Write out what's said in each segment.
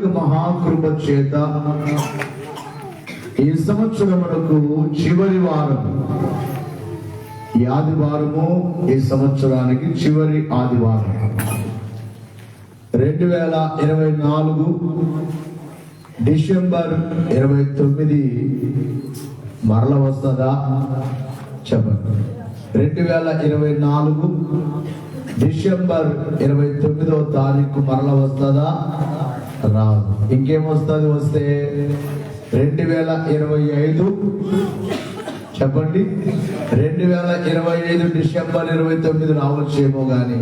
యొక్క మహాకృప చేత ఈ సంవత్సరమునకు చివరి వారం, ఈ ఆదివారము ఈ సంవత్సరానికి చివరి ఆదివారం 2024 డిసెంబర్ 29 మరల వస్తుందా చెప్పండి. 2024 డిసెంబర్ 29వ తారీఖు మరల వస్తుందా? రాదు. ఇంకేమొస్తుంది? వస్తే 2025 చెప్పండి. 2025 డిసెంబర్ 29 రావచ్చేమో కానీ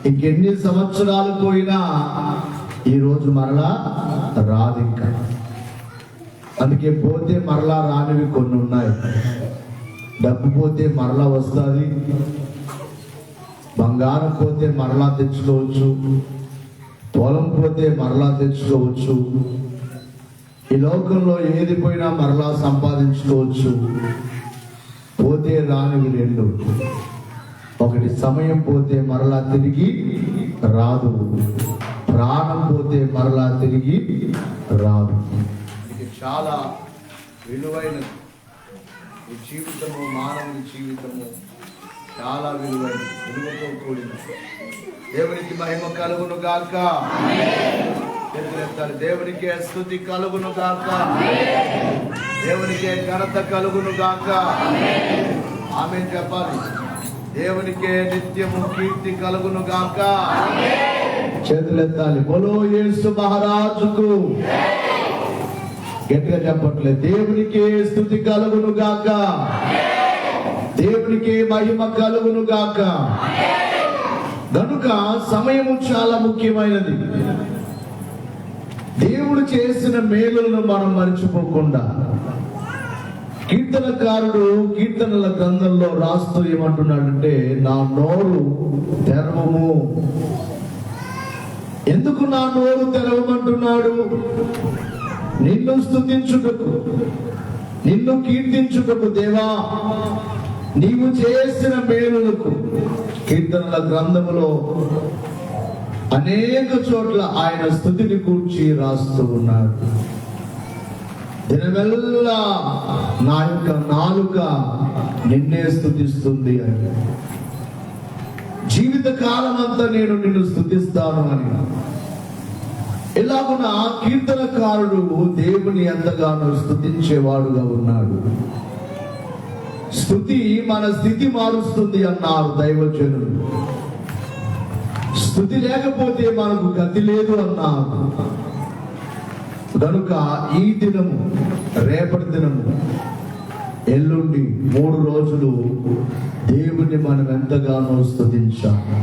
ఇంకెన్ని సంవత్సరాలు పోయినా ఈరోజు మరలా రాదు. ఇంకా అందుకే పోతే మరలా రానివి కొన్ని ఉన్నాయి. డబ్బు పోతే మరలా వస్తుంది, బంగారం పోతే మరలా తెచ్చుకోవచ్చు, పొలం పోతే మరలా తెచ్చుకోవచ్చు, ఈ లోకంలో ఏది పోయినా మరలా సంపాదించుకోవచ్చు. పోతే రానివి రెండు. ఒకటి సమయం పోతే మరలా తిరిగి రాదు, ప్రాణం పోతే మరలా తిరిగి రాదు. ఇది చాలా విలువైనది. ఈ జీవితము, మానవుని జీవితము చాలా విలువైనది, విలువతో కూడినది. దేవునికి మహిమ కలుగును గాక. దేవునికే స్తుతి కలుగును గాక. దేవునికే ఘనత కలుగును గాక. ఆమేన్ చెప్పాలి. దేవునికే నిత్యము కీర్తి కలుగును గాక. చేతులెత్తాలి. బోలో యేసు మహారాజుకు. గట్టిగా చెప్పట్లేదు. దేవునికే స్తుతి కలుగును గాక. దేవునికే మహిమ కలుగును గాక. కనుక సమయము చాలా ముఖ్యమైనది. దేవుడు చేసిన మేలులను మనం మర్చిపోకుండా, కీర్తనకారుడు కీర్తనల గ్రంథంలో రాస్తూ ఏమంటున్నాడంటే, నా నోరు తెరవము. ఎందుకు నా నోరు తెరవమంటున్నాడు? నిన్ను స్తుతించుటకు, నిన్ను కీర్తించుటకు. దేవా, నీవు చేసిన మేలులకు. కీర్తనల గ్రంథములో అనేక చోట్ల ఆయన స్తుతిని కూర్చి రాస్తూ ఉన్నాడు. దినమెల్లా నా యొక్క నాలుక నిన్నే స్తుతిస్తుంది అని, జీవిత కాలం అంతా నేను నిన్ను స్తుతిస్తాను అని. ఇలాగున కీర్తనకారుడు దేవుని ఎంతగానో స్తుతించేవాడుగా ఉన్నాడు. స్తుతి మన స్థితి మారుస్తుంది అన్నారు దైవజనులు. స్తుతి లేకపోతే మనకు గతి లేదు అన్నారు. కనుక ఈ దినము, రేపటి దినము, ఎల్లుండి 3 రోజులు దేవుణ్ణి మనం ఎంతగానో స్తుతించాలి.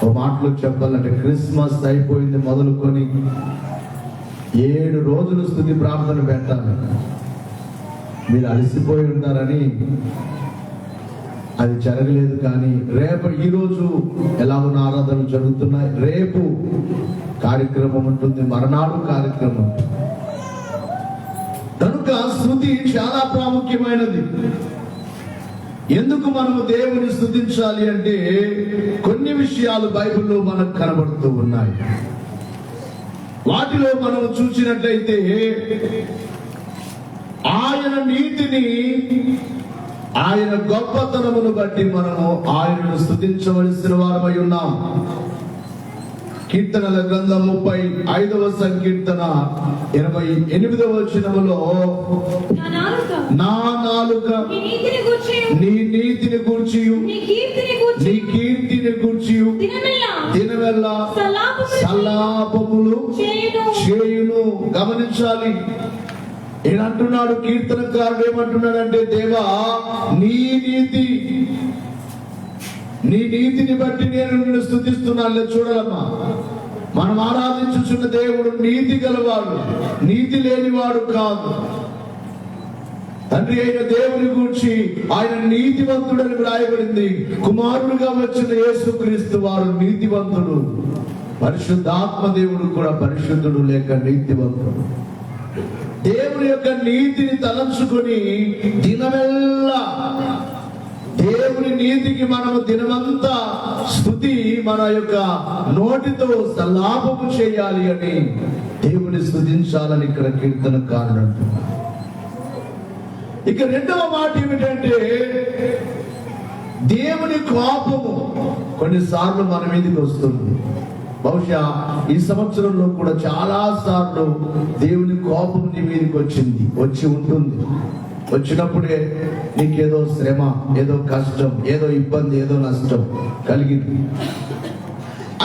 ఓ మాటలో చెప్పాలంటే, క్రిస్మస్ అయిపోయింది మొదలుకొని 7 రోజులు స్తుతి ప్రార్థన పెట్టాలి. మీరు అలసిపోయి ఉంటారని అది జరగలేదు. కానీ రేపు, ఈరోజు ఎలాగో ఆరాధనలు జరుగుతున్నాయి, రేపు కార్యక్రమం ఉంటుంది, మర్నాడు కార్యక్రమం. కనుక స్తుతి చాలా ప్రాముఖ్యమైనది. ఎందుకు మనము దేవుని స్తుతించాలి అంటే, కొన్ని విషయాలు బైబిల్లో మనకు కనబడుతూ ఉన్నాయి. వాటిలో మనం చూసినట్లయితే, ఆయన నీతిని, ఆయన గొప్పతనమును బట్టి మనము ఆయనను స్తుతించవలసిన వారమై ఉన్నాం. కీర్తనల గ్రంథం 35వ సంకీర్తన 28వ వచనములో, నా నాలుక నీ నీతిని గూర్చియు నీ కీర్తిని గూర్చియు దినమెల్లా సల్లాపములు చేయును. గమనించాలి. ఏమంటున్నాడు కీర్తనకారుడు? ఏమంటున్నాడంటే, దేవా, నీ నీతిని బట్టి నేను నిన్ను స్తుతిస్తున్నాను. చూడాలమ్మా, మనం ఆరాధించుచున్న దేవుడు నీతి గలవాడు, నీతి లేనివాడు కాదు. తండ్రి అయిన దేవుని గురించి ఆయన నీతివంతుడని వ్రాయబడింది. కుమారుడుగా వచ్చిన యేసుక్రీస్తు వారు నీతివంతుడు. పరిశుద్ధాత్మ దేవుడు కూడా పరిశుద్ధుడు లేక నీతివంతుడు. దేవుని యొక్క నీతిని తలంచుకొని దినమెల్లా దేవుని నీతికి మనము దినమంతా స్తుతి మన యొక్క నోటితో సల్లాపము చేయాలి అని దేవుని స్తుతించాలని ఇక్కడ కీర్తనకారుడు అంటున్నాడు. ఇక రెండవ మాట ఏమిటంటే, దేవుని కోపము కొన్నిసార్లు మన మీదకి వస్తుంది. బహుశా ఈ సంవత్సరంలో కూడా చాలా సార్లు దేవుని కోపం నీ మీదకి వచ్చి ఉంటుంది. వచ్చినప్పుడే నీకేదో శ్రమ, ఏదో కష్టం, ఏదో ఇబ్బంది, ఏదో నష్టం కలిగింది.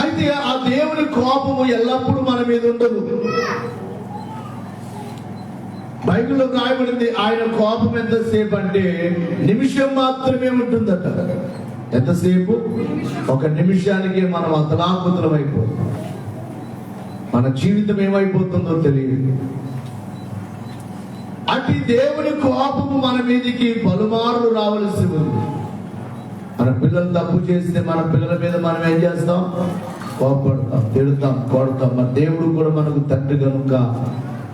అయితే ఆ దేవుని కోపము ఎల్లప్పుడూ మన మీద ఉండదు. బైబిల్లో రాయబడింది, ఆయన కోపం ఎంతసేపు అంటే నిమిషం మాత్రమే ఉంటుందట. ఎంతసేపు? ఒక నిమిషానికి మనం అతలాకుతలం అయిపోతాం. మన జీవితం ఏమైపోతుందో తెలియదు. అటు దేవుని కోపము మన మీదికి పలుమార్లు రావలసి ఉంది. మన పిల్లలు తప్పు చేస్తే మన పిల్లల మీద మనం ఏం చేస్తాం? కోపడతాం, తిడతాం, కొడతాం. మన దేవుడు కూడా మనకు తండ్రి కనుక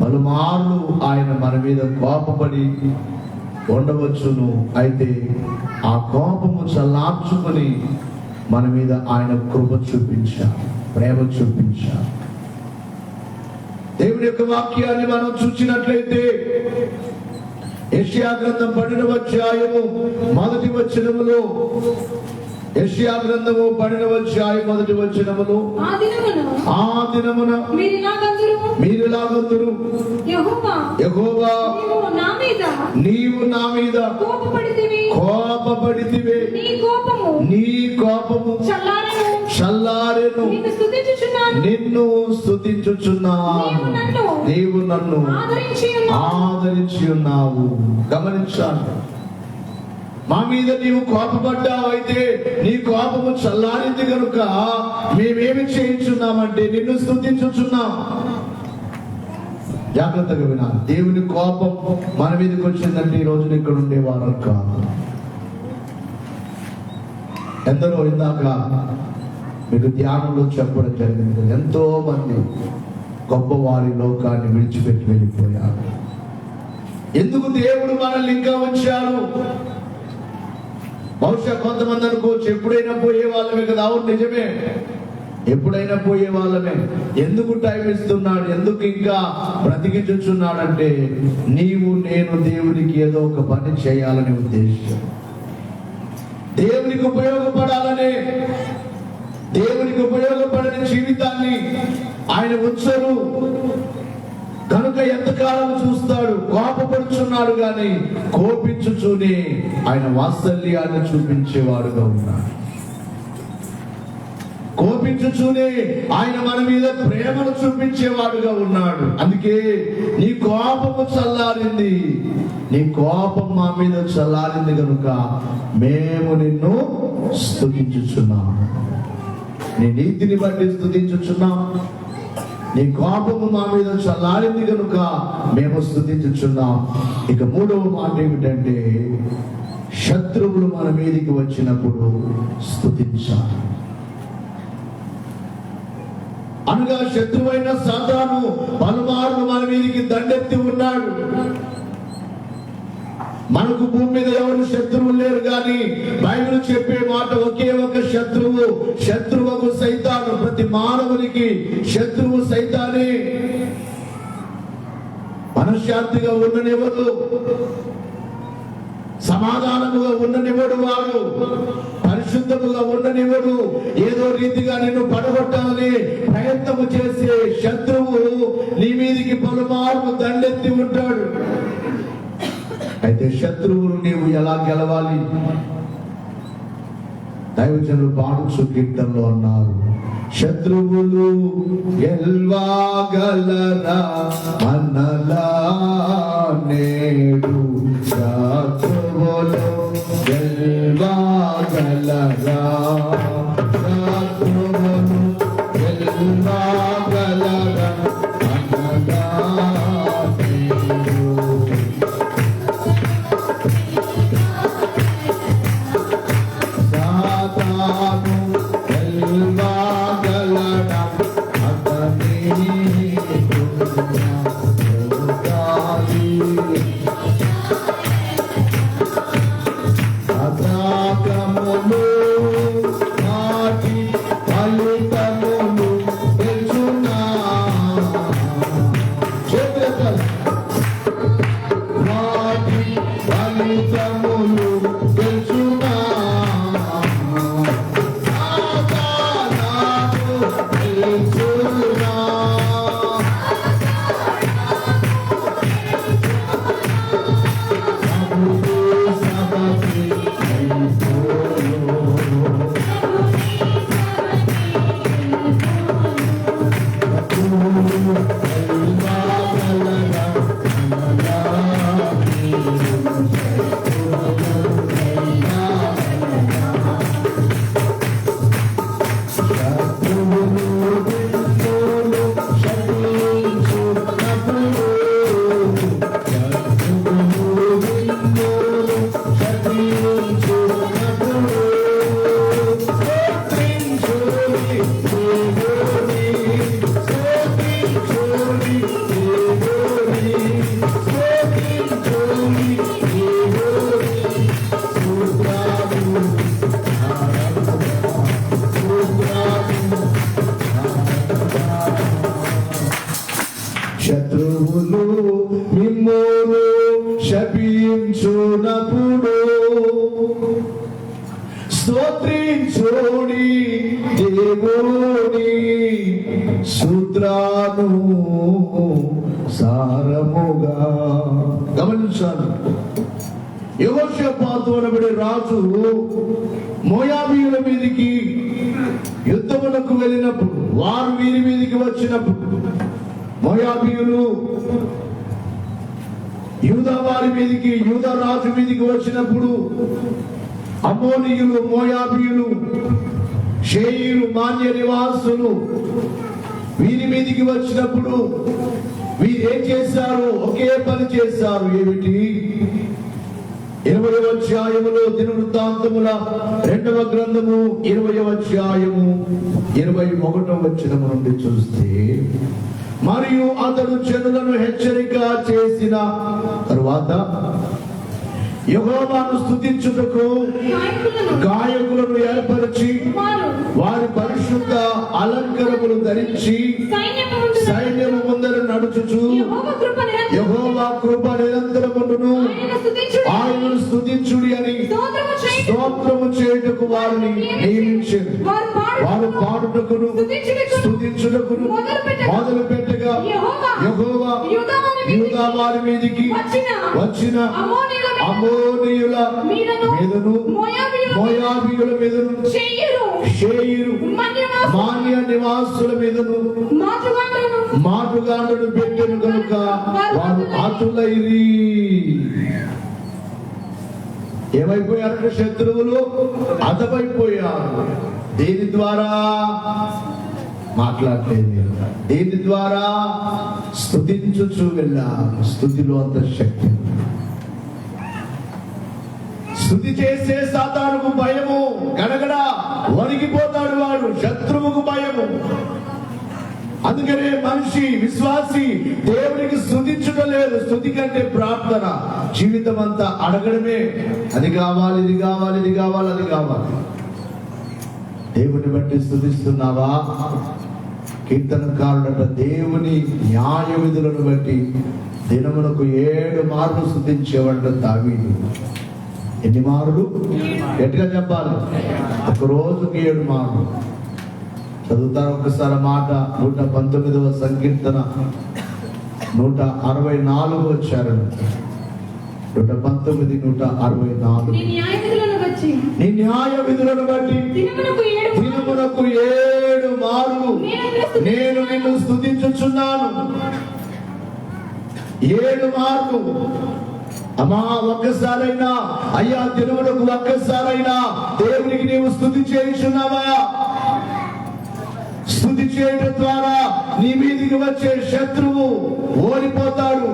పలుమార్లు ఆయన మన మీద కోపపడి ఉండవచ్చును. అయితే ఆ కోపము చల్లార్చుకొని మన మీద ఆయన కృప చూపించారు, ప్రేమ చూపించారు. దేవుని యొక్క వాక్యాన్ని మనం చూసినట్లయితే యెషయా గ్రంథం 12వ అధ్యాయము 1వ వచనములో, యెషయా గ్రంథము 12వ అధ్యాయం 1వ వచనములో, ఆ దినమున మీరిలాగందురు, యెహోవా నీవు నా మీద కోపపడితివే, నీ కోపము చల్లారెను, నిన్ను స్తుతించుచున్నాను, నీవు నన్ను ఆదరించి ఉన్నావు. గమనించాలి, మా మీద నీవు కోపపడ్డావు, అయితే నీ కోపము చల్లారింది కనుక మేమేమి చేయించున్నామంటే నిన్ను స్తుతించుచున్నాం. జాగ్రత్తగా వినాలి. దేవుని కోపం మన మీదకి వచ్చిందంటే ఈ రోజున ఇక్కడ ఉండేవారు కాదు. ఎందరో ఇందాక మీకు ధ్యానంలో చెప్పడం జరిగింది, ఎంతో మంది గొప్పవారి లోకాన్ని విడిచిపెట్టి వెళ్ళిపోయారు. ఎందుకు దేవుడు మనల్ని ఇంకా ఉంచారు? బహుశా కొంతమంది అనుకోవచ్చు, ఎప్పుడైనా పోయే వాళ్ళమే కదా. అవును, నిజమే, ఎప్పుడైనా పోయే వాళ్ళమే. ఎందుకు టైం ఇస్తున్నాడు, ఎందుకు ఇంకా బ్రతికించుచున్నాడంటే నీవు నేను దేవునికి ఏదో ఒక పని చేయాలనే ఉద్దేశం, దేవునికి ఉపయోగపడాలనే. దేవునికి ఉపయోగపడని జీవితాన్ని ఆయన ఉంచరు కనుక ఎంతకాలం చూస్తాడు? కోపపడుచున్నాడు గాని కోపించుచూనే ఆయన వాత్సల్యాన్ని చూపించేవాడుగా ఉన్నాడు. కోపించుచూనే ఆయన మన మీద ప్రేమను చూపించేవాడుగా ఉన్నాడు. అందుకే నీ కోపము చల్లారింది, నీ కోపం మా మీద చల్లారింది కనుక మేము నిన్ను స్తుతించుచున్నాము, నీ నీతిని బట్టి స్తుతించుచున్నాం. నీ కోపము మా మీద చల్లారింది కనుక మేము స్తుతించుచున్నాం. ఇక మూడవ మాట ఏమిటంటే, శత్రువులు మన మీదికి వచ్చినప్పుడు స్తుతించాలి. అనగా శత్రువైన సాతాను పలుమార్లు మన మీదికి దండెత్తి ఉన్నాడు. మనకు భూమి మీద ఎవరు శత్రువులు లేరు, కానీ బైబిల్ చెప్పే మాట ఒకే ఒక శత్రువు, శత్రువుకు సైతాను. ప్రతి మానవునికి శత్రువు సైతానే. మనశ్శాంతిగా ఉండనివ్వదు, సమాధానముగా ఉండనివ్వడు, వాడు పరిశుద్ధముగా ఉండనివ్వడు. ఏదో రీతిగా నిన్ను పడగొట్టాలని ప్రయత్నము చేసే శత్రువు నీ మీదికి పలుమార్లు దండెత్తి ఉంటాడు. అయితే శత్రువులు నీవు ఎలా గెలవాలి? దైవజనులు పాడుచు కీర్తనలో అన్నారు, శత్రువులు గెలవగలరా మనలా నేడు, శత్రువులు గెలవగలరా, శత్రువులు గెలవగలరా మనలా నేడు. సాతాను గెలవగలడా అతని దుర్గా శత్రువులు మిమ్మును శపించునప్పుడు స్తోత్రించుడి దేవుని సూత్రాను సారముగా. గమనించాలి, యెహోషాపాతు అనబడే రాజు మోయాబీయుల మీదికి యుద్ధములకు వెళ్ళినప్పుడు, వారు వీరి మీదికి వచ్చినప్పుడు, మోయాబీయులు యూదా వారి మీదికి, యూదా రాజు మీదికి వచ్చినప్పుడు, అమ్మోనీయులు, మోయాబీయులు, షేయీలు, మాన్య నివాసులు వీరి మీదికి వచ్చినప్పుడు వీరేం చేశారు? ఒకే పని చేశారు. ఏమిటి? 20వ అధ్యాయములో దినవృత్తాంతముల 2వ గ్రంథము 20వ అధ్యాయము 21వ వచనము నుండి చూస్తే, మరియు అతడు జనులను హెచ్చరిక చేసిన తరువాత యెహోవాను స్తుతించుటకు గాయకులను ఏర్పరిచి వారి పరిశుద్ధ అలంకరములు ధరించి సైన్యము ముందర నడుచుచు యెహోవా కృప నిరంతరముండును, ఆయనను స్తుతించుడి అని స్తోత్రము చేయుటకు వారిని నియమించారు. వారు పాడుటకును స్తుతించుటకును మొదలు పెట్టగా యెహోవా యూదా వారి మీదికి వచ్చిన అమ్మోనీయుల మీదను మోయాబీయుల మీదను షేయీరు మాన్య నివాసుల మీదను మాటుగాండ్రను పెట్టెను కనుక వారు ఆతులైరి. ఏమైపోయారంటే శత్రువులు హతమైపోయారు. దేని ద్వారా? మాట్లాడలేదు. దేని ద్వారా? స్తుతించుచు వెళ్ళారు. స్తుతిలో అంత శక్తి. స్తుతి చేసే సాతానుకు భయము, గడగడ వణికిపోతాడు వాడు. శత్రువుకు భయము. అందుకనే మనిషి, విశ్వాసి దేవునికి స్తుతించడం లేదు. స్తుతి కంటే ప్రార్థన. జీవితం అంతా అడగడమే. అది కావాలి, ఇది కావాలి, ఇది కావాలి, అది కావాలి. దేవుని బట్టి స్తుతిస్తున్నావా? కీర్తనకారుడట దేవుని న్యాయ విధులను బట్టి దినమునకు 7 మార్లు స్తుతించేవాడు దావీదు. ఎన్ని మార్లు? గట్టిగా చెప్పాలి. ఒక రోజుకి 7 మార్లు. చదువుతారు ఒకసారి మాట. 119వ సంకీర్తన 164 వచ్చారు. 119, 164. నీ న్యాయ విధులను బట్టి దినమునకు 7 మార్లు నేను నిన్ను స్తుతించుచున్నాను. 7 మార్లు. అమ్మా, ఒక్కసారైనా అయ్యా దినమునకు ఒక్కసారైనా దేవునికి నీవు స్తుతి చేయుచున్నావా? స్తుతి చేయడం ద్వారా నీ మీదికి వచ్చే శత్రువు ఓడిపోతాడు.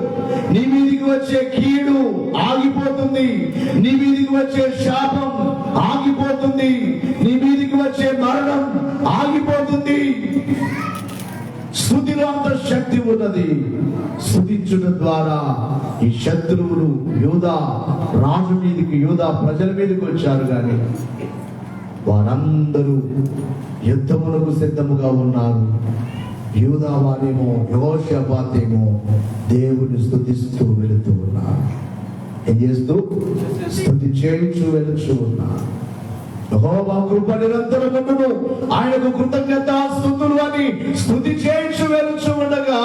నీ మీదికి వచ్చే కీడు ఆగిపోతుంది. నీ మీదికి వచ్చే శాపం ఆగిపోతుంది. నీ మీదికి వచ్చే మరణం ఆగిపోతుంది. స్తుతిలో అంత శక్తి ఉన్నది. స్తుతించడం ద్వారా ఈ శత్రువులు యూదా రాజు మీదికి, యూదా ప్రజల మీదకి వచ్చారు. కానీ వారందరూ యుద్ధములకు సిద్ధముగా ఉన్నారు. యూదా వారేమో, యెహోషాపాతేమో దేవుని స్తుతిస్తూ వెళుతూ ఉన్నారు. ఏం చేస్తూ? స్తుతి చేయించు వెళుచు ఉన్నారు. యెహోవా కృప నిరంతరముండును, ఆయనకు కృతజ్ఞతాస్తుతులు అని స్తుతి చేయించు వెళుచు ఉండగా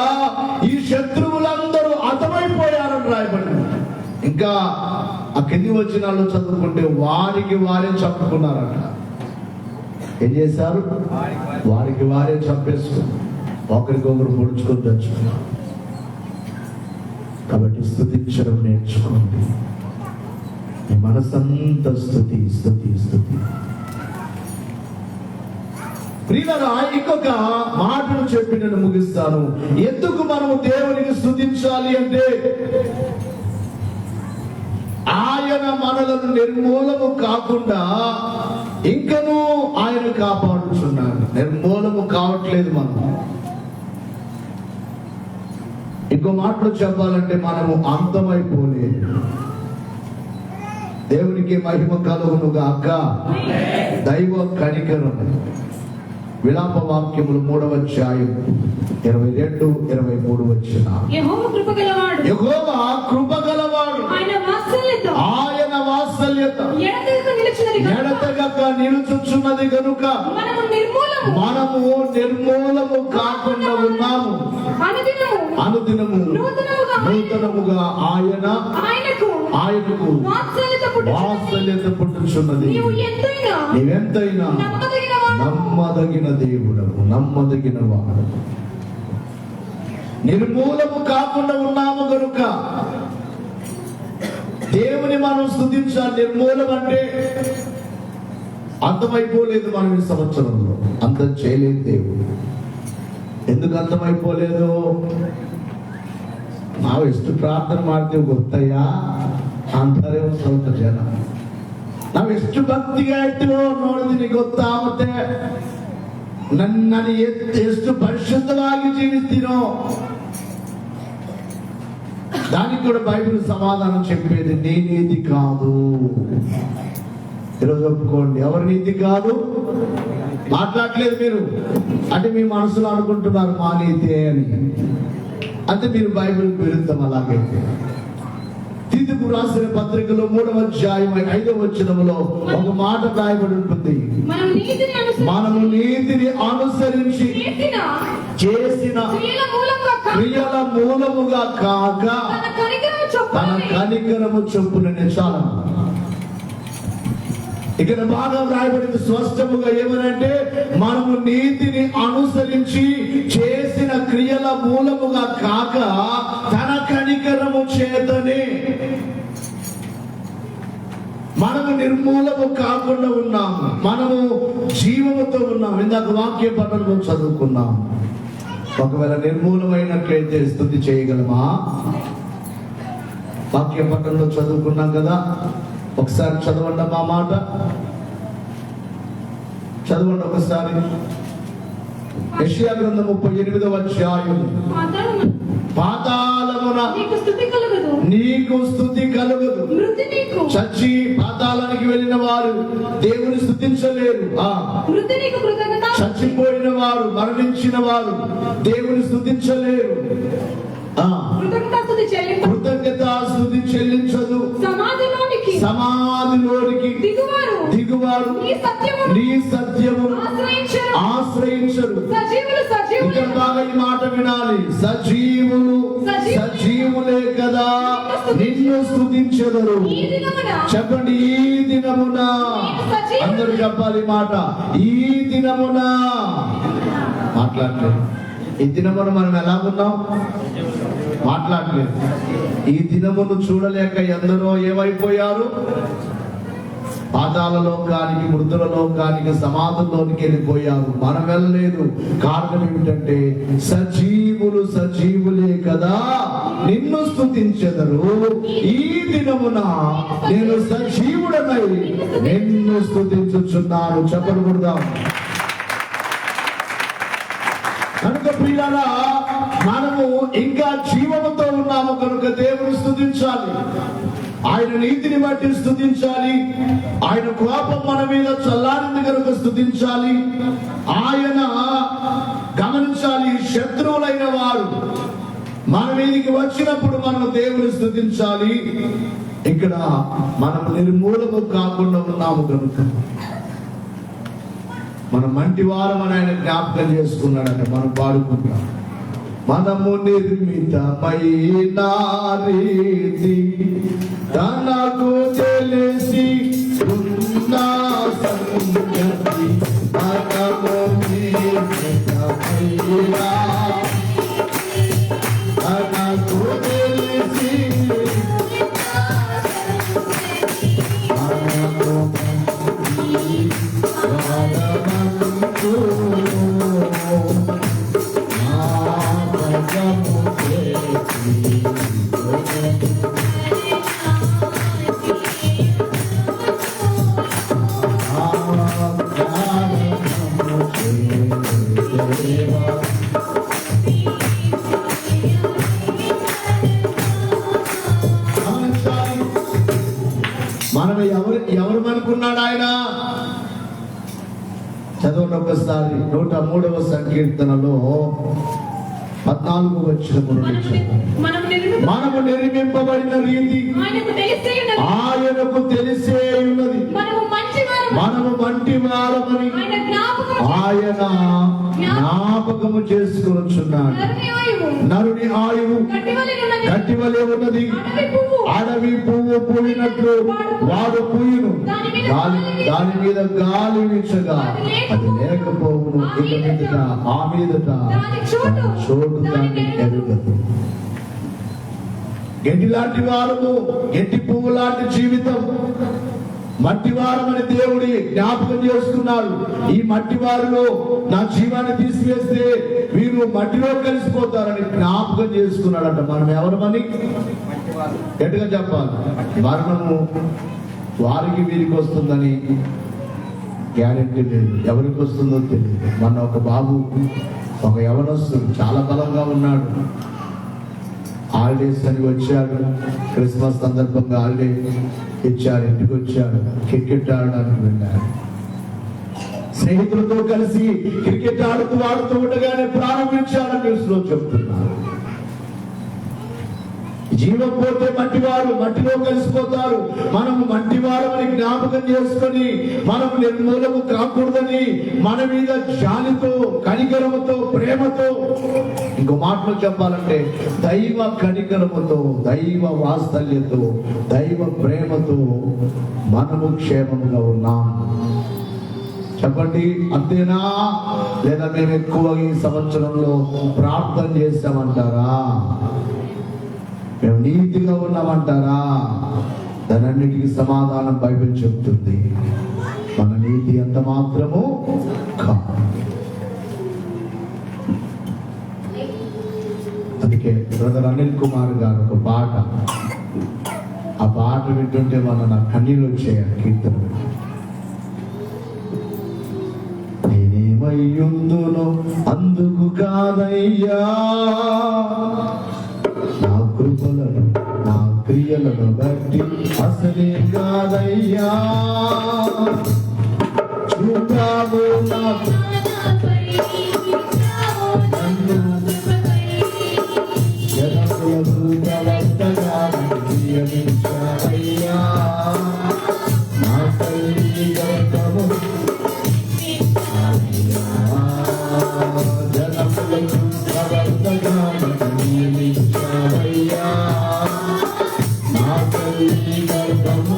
ఈ శత్రువులందరూ హతమైపోయారని రాయబడింది. ఇంకా ఆ కింది వచనాల్లో చదువుకుంటే వారికి వారే చంపుకున్నారట. ఏం చేశారు? వారికి వారే చంపేసుకున్నారు. ఒకరికొకరు పొడుచుకొని తెచ్చుకున్నారు. కాబట్టి స్తుతించడం నేర్చుకోండి. నీ మనసంతా స్తుతి స్తుతి స్తుతి. ప్రియులారా, ఇంకొక మాటను చెప్పి నేను ముగిస్తాను. ఎందుకు మనము దేవునికి స్తుతించాలి అంటే, ఆయన మనలను నిర్మూలము కాకుండా ఇంకనూ ఆయన కాపాడుచున్నాడు. నిర్మూలము కావట్లేదు మనం. ఇంకో మాటలు చెప్పాలంటే మనము అంతమైపోలేదు. దేవునికి మహిమ కలుగును గాక. దైవ కనికరం. విలాప వాక్యములు 3వ అధ్యాయం 22, 23 వచ్చిన యెహోవా కృపగలవాడు, ఆయన వాత్సల్యత ఎడతెగక నిలుచుచున్నది గనుక మనము నిర్మూలము కాకుండా ఉన్నాము. అనుదినము నూతనముగా ఆయనకు వాత్సల్యత పుట్టుచున్నది. నీవెంతైనా నమ్మదగిన దేవుడవు, నమ్మదగిన వాడు. నిర్మూలము కాకుండా ఉన్నాము గనుక దేవుని మనం స్తుతించాలి. నిర్మూలం అంటే అంతమైపోలేదు. మనం ఈ సంవత్సరంలో అంతం చేయలేదు. దేవుడు ఎందుకు ಅಂತమైపోలేదు? ನಾವು ಎಷ್ಟು ಪ್ರಾರ್ಥನೆ ಮಾಡ್ತೀವಿ ಗೊತ್ತಯ್ಯ ಅಂತಾರೆ ಒಂದು ಸ್ವಲ್ಪ ಜನ. ನಾವು ಎಷ್ಟು ಭಕ್ತಿಗೆ ಇರ್ತೀವೋ ನೋಡಿದೀನಿ ಗೊತ್ತಾ? ಮತ್ತೆ ನನ್ನನ್ನು ಎಷ್ಟು ಪರಿಶುದ್ಧವಾಗಿ ಜೀವಿಸ್ತೀನೋ దానికి కూడా బైబిల్ సమాధానం చెప్పేది నీ నీతి కాదు. ఈరోజు ఒప్పుకోండి, ఎవరి నీతి కాదు. మాట్లాడలేదు మీరు అంటే మీ మనసులో అనుకుంటున్నారు మా నీతి అని. అంటే మీరు బైబిల్ విరుద్ధం. అలాగైతే తీతుకు రాసిన పత్రికలో 3వ అధ్యాయం 5వ వచనములో ఒక మాట రాయబడి ఉంటుంది. మనము నీతిని అనుసరించి చేసిన క్రియల మూలముగా కాక తన కనికరము చొప్పున. చాలా ఇక్కడ బాగా వ్రాయబడింది స్పష్టముగా. ఏమనంటే మనము నీతిని అనుసరించి చేసిన క్రియల మూలముగా కాక తన కనికరము చేతనే. మనము నిర్మూలము కాకుండా ఉన్నాము, మనము జీవముతో ఉన్నాము. ఇందాక వాక్య పఠనంలో చదువుకున్నాం. ఒకవేళ నిర్మూలమైనట్లయితే స్తుతి చేయగలమా? వాక్య పఠనంలో చదువుకున్నాం కదా. ఒకసారి చదవండి మా మాట, చదవండి ఒకసారి. యెషయా గ్రంథం 38వ అధ్యాయం. పాతాళమున నీకు స్తుతి కలుగదు. చచ్చి పాతాళానికి వెళ్ళిన వారు దేవుని స్తుతించలేరు. చచ్చిపోయిన వారు, మరణించిన వారు దేవుని స్తుతించలేరు. కృతజ్ఞతాస్తుతి చెల్లించదు. సమాధిలోనికి దిగువారు నీ సత్యము ఆశ్రయించరు. ఇక్కడ బాగా ఈ మాట వినాలి. సజీవులే కదా నిన్ను స్తుతించెదరు. చెప్పండి, ఈ దినమున. అందరూ చెప్పాలి మాట. ఈ దినమున. మాట్లాడలేదు. ఈ దినమున మనం ఎలాగున్నాం? మాట్లాడలేదు. ఈ దినమును చూడలేక ఎందరో ఏమైపోయారు? పాతాళ లోకానికి, మృతుల లోకానికి, సమాధుల్లోనికి వెళ్ళిపోయారు. మనం వెళ్ళలేదు. కారణం ఏమిటంటే సజీవులే కదా నిన్ను స్తుతించెదరు. ఈ దినమున నేను సజీవుడనై నిన్ను స్తుతించుచున్నాను. చెప్పకూడదాం. కనుక ప్రియులారా, మనము ఇంకా జీవముతో ఉన్నాము కనుక దేవుని స్తుతించాలి. ఆయన నీతిని బట్టి స్తుతించాలి. ఆయన కోపం మన మీద చల్లారింది కనుక స్తుతించాలి. ఆయన గమనించాలి, శత్రువులైన వారు మన మీదకి వచ్చినప్పుడు మనం దేవుని స్తుతించాలి. ఇక్కడ మనం నిర్మూలము కాకుండా ఉన్నాము కనుక మనం మంటి వారం అని ఆయన జ్ఞాపకం చేసుకున్నాడంటే మనం పాడుకుంటాం. మనము నిర్మితమైన రీతి తనకు తెలిసి ఉన్న సంగతి. మనము నిర్మితమైన తనకు తెలిసి ఎవరు అనుకున్నాడు ఆయన? చదవండి ఒకసారి 103వ సంకీర్తనలో 14వ వచనం నుంచి. మనము నిర్మింపబడిన రీతి ఆయనకు తెలిసే ఉన్నది. మనము మంటి వారమని ఆయన జ్ఞాపకము చేసుకొనుచున్నాడు. నరుని ఆయువు గట్టివలే ఉన్నది. అడవి పువ్వు పూయినట్లు వాడు పూయును. దాని మీద గాలి వీచగా అది లేకపోవును. ఇక మీదట ఆ మీదట చోటు దాన్ని ఎరుగదు. గడ్డి లాంటి వారము, గడ్డి పువ్వు లాంటి జీవితం. మట్టి వారమని దేవుడి జ్ఞాపకం చేసుకున్నాడు. ఈ మట్టి వారిలో నా జీవాన్ని తీసివేస్తే వీరు మట్టిలో కలిసిపోతారని జ్ఞాపకం చేసుకున్నాడంట. మనం ఎవరమని గట్టిగా చెప్పాలి. మరణము వారికి వీరికి వస్తుందని గ్యారెంటీ లేదు. ఎవరికి వస్తుందో తెలియదు. మన ఒక బాబు, ఒక యవనస్తుడు చాలా బలంగా ఉన్నాడు. హాలిడేస్ అని వచ్చాడు. క్రిస్మస్ సందర్భంగా హాలిడే ఇచ్చారు. ఇంటికి వచ్చాడు. క్రికెట్ ఆడడానికి వెళ్ళాడు. స్నేహితులతో కలిసి క్రికెట్ ఆడుతూ ఉండగానే ప్రారంభించాడని న్యూస్లో చెప్తున్నారు. జీవం పోతే మట్టివారు మట్టిలో కలిసిపోతారు. మనము మట్టివారు అని జ్ఞాపకం చేసుకొని మనము నిర్మూలము కాకూడదని మన మీద జాలితో, కనికరముతో, ప్రేమతో, ఇంకో మాటలో చెప్పాలంటే దైవ కనికరముతో, దైవ వాత్సల్యంతో, దైవ ప్రేమతో మనము క్షేమముగా ఉన్నాం. చెప్పండి, అంతేనా? లేదా మేము ఎక్కువ ఈ సంవత్సరంలో ప్రార్థన చేస్తామంటారా? మేము నీతిగా ఉన్నామంటారా? దానన్నిటికీ సమాధానం బైబిల్ చెప్తుంది. మన నీతి ఎంత మాత్రము కాదు. అందుకే బ్రదర్ అనిల్ కుమార్ గారు ఒక పాట, ఆ పాట వింటుంటే నా కన్నీళ్ళు వచ్చాయి. కీర్తన, నేనేమయ్యుందునో అందుకు కాదయ్యా, నా కృపలను నా క్రియలను బట్టి అసలే కాదయ్యా, చూడావు నాకు నన్ను జనకులకు ప్రవర్తగా నియమించావయ్యా, నా తల్లి గర్భము జనకులకు ప్రవర్తగా నియమించావయ్యా, నా తల్లి గర్భము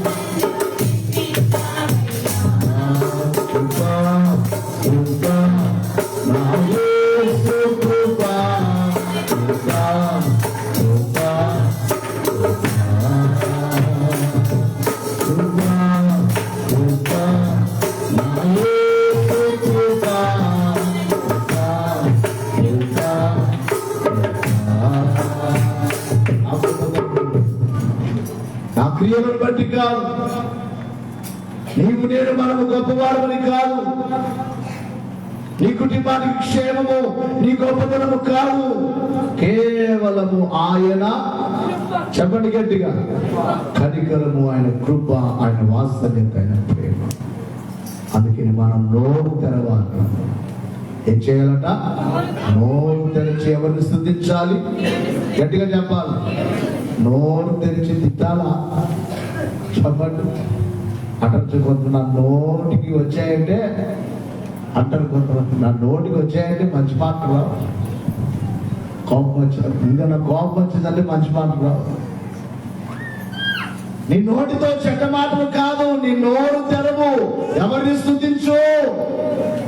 నా క్రియలను బట్టి కాదు, నీవు నేను మనము గొప్పవారమని కాదు, నీ కుటుంబానికి క్షేమము నీ గొప్పతనము కాదు, కేవలము ఆయన, చెప్పండి గట్టిగా, కనికరము, ఆయన కృప, ఆయన వాత్సల్యత, ఆయన ప్రేమ. అందుకని మనం నోరు తెరవాలి. ఏం చేయాలట? నోరు తెరిచి ఎవరిని స్తుతించాలి? గట్టిగా చెప్పాలి. నోరు తెరిచి తిట్టాలా? చెప్పండి. అంటారు కొంత నా నోటికి వచ్చాయంటే, అంటారు కొంతమంది నా నోటికి వచ్చాయంటే మంచి మాటలు రావు. కోపం వచ్చింది, ఇంకా నా కోపం వచ్చిందంటే మంచి మాటలు రావు. నీ నోటితో చెడ్డ మాటలు కాదు, నీ నోరు తెరవు. ఎవరిని స్తుతించు?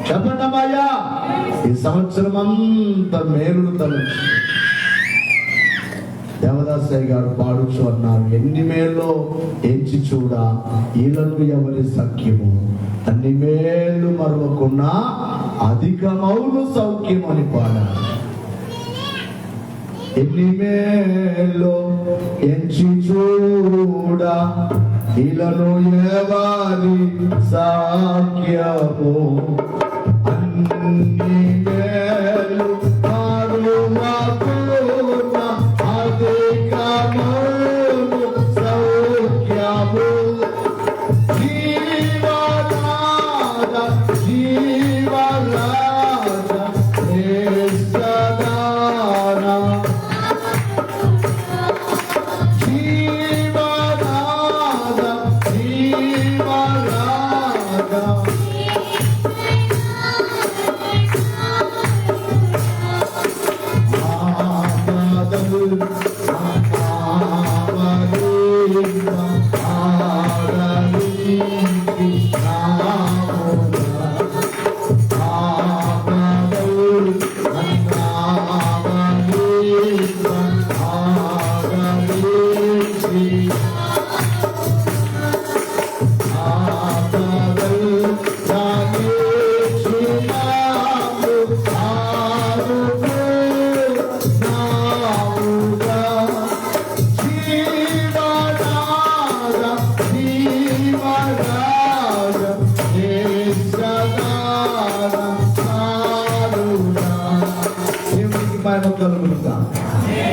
చెప్పండి అమ్మాయ్యా, ఈ సంవత్సరం అంతా మేలును తలచి. దేవదాసయ్య గారు పాడుచు అన్నారు, ఎన్ని మేల్లో ఎంచి చూడా ఈలను ఎవరి సఖ్యము, అన్ని మేలు మరవకున్నా అధికమౌను సౌఖ్యం అని పాడారు. ఎన్ని మేల్లో ఎంచి చూడా ఈలను ఎవరి సఖ్యము, అన్ని మేలు మరవకున్నా అధికమౌను సౌఖ్యము.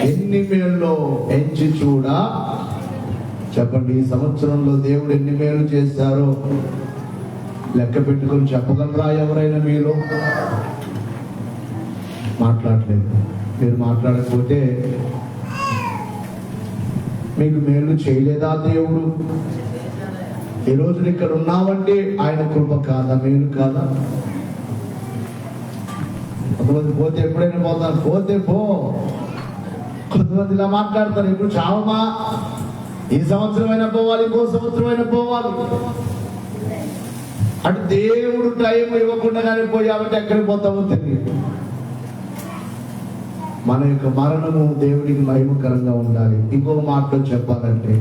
ఎన్ని మేల్లో ఎంచి చూడా చెప్పండి. ఈ సంవత్సరంలో దేవుడు ఎన్ని మేలు చేశారో లెక్క పెట్టుకొని చెప్పగలరా ఎవరైనా? మీరు మాట్లాడలేదు. మీరు మాట్లాడకపోతే మీకు మేలు చేయలేదా దేవుడు? ఈ రోజు ఇక్కడ ఉన్నావంటే ఆయన కృప కాదా, మేలు కాదా? కొంతమంది పోతే ఎప్పుడైనా పోతారు, పోతే పో. కొంతమంది ఇలా మాట్లాడతారు, ఇప్పుడు చావమా, ఈ సంవత్సరం అయినా పోవాలి, ఇంకో సంవత్సరం అయినా పోవాలి. అంటే దేవుడు టైం ఇవ్వకుండానే పోయామంటే ఎక్కడికి పోతామో తెలియదు. మన యొక్క మరణము దేవుడికి మహిమకరంగా ఉండాలి. ఇంకొక మాటలో చెప్పాలంటే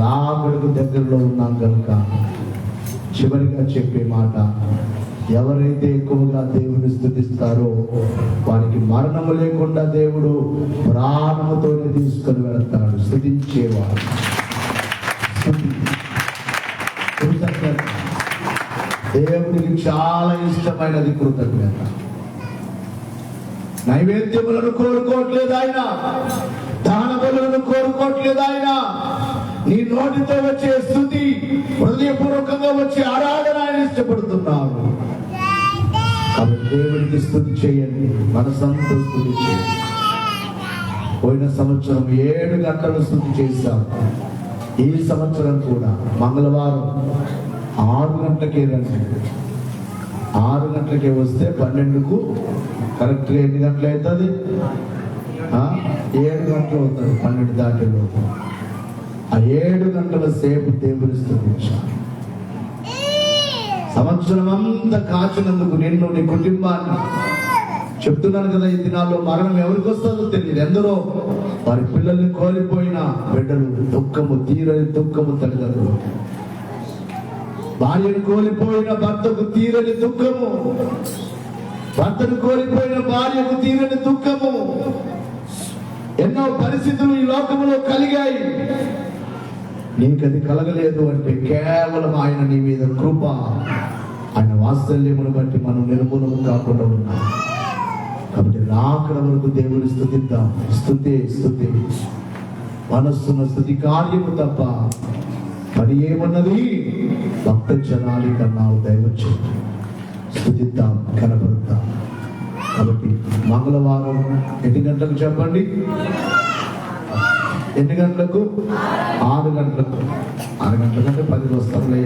రాముడికి దగ్గరలో ఉన్నాం కనుక చివరిగా చెప్పే మాట, ఎవరైతే ఎక్కువగా దేవుని స్తుతిస్తారో వారికి మరణము లేకుండా దేవుడు ప్రాణముతోనే తీసుకొని వెళ్తాడు. స్తుతించేవాడు. కృతజ్ఞత దేవునికి చాలా ఇష్టమైనది కృతజ్ఞత. నైవేద్యములను కోరుకోవట్లేదు ఆయన, దాన బలులను కోరుకోవట్లేదు ఆయన. నీ నోటితో వచ్చే స్తుతి, హృదయపూర్వకంగా వచ్చే ఆరాధన ఆయన ఇష్టపడుతున్నాడు. కాబట్టి దేవుడికి స్తుతి చేయండి, మనసంతో స్తుతి చేయండి. పోయిన సంవత్సరం 7 గంటలు స్తుతి చేశాం. ఈ సంవత్సరం కూడా మంగళవారం 6 గంటలకే రండి. 6 గంటలకే వస్తే 12కు కరెక్ట్గా ఎన్ని గంటలు అవుతుంది? 7 గంటలు అవుతుంది. 12 దాటిలోపు ఆ 7 గంటల సేపు దేవుని స్తుతించాలి. సంవత్సరం అంతా కాచినందుకు నిన్ను, నీ కుటుంబాన్ని చెప్తున్నాను కదా. ఈ దినాల్లో మరణం ఎవరికి వస్తుందో తెలియదు. ఎందరో వారి పిల్లల్ని కోల్పోయిన బిడ్డలు, దుఃఖము, తీరని దుఃఖము తల్లిదండ్రులు. భార్యను కోల్పోయిన భర్తకు తీరని దుఃఖము, భర్తను కోల్పోయిన భార్యకు తీరని దుఃఖము. ఎన్నో పరిస్థితులు ఈ లోకములో కలిగాయి. నీకది కలగలేదు అంటే కేవలం ఆయన నీ మీద కృప, ఆయన వాత్సల్యమును బట్టి మనం నిర్మూలము కాకుండా ఉన్నాం. కాబట్టి రాకడ వరకు దేవుని స్తుతిద్దాం. స్తుతి మనస్సున్న స్తుతి కార్యము తప్ప పని ఏమన్నది? భక్త జనాలి కన్నావు దైవచ్చే. స్తుతిద్దాం, కనపడతాం. కాబట్టి మంగళవారం ఎన్ని గంటలకు చెప్పండి? ఎన్ని గంటలకు? 6 గంటలకు. 6 గంటల కంటే 10 వస్తారులే.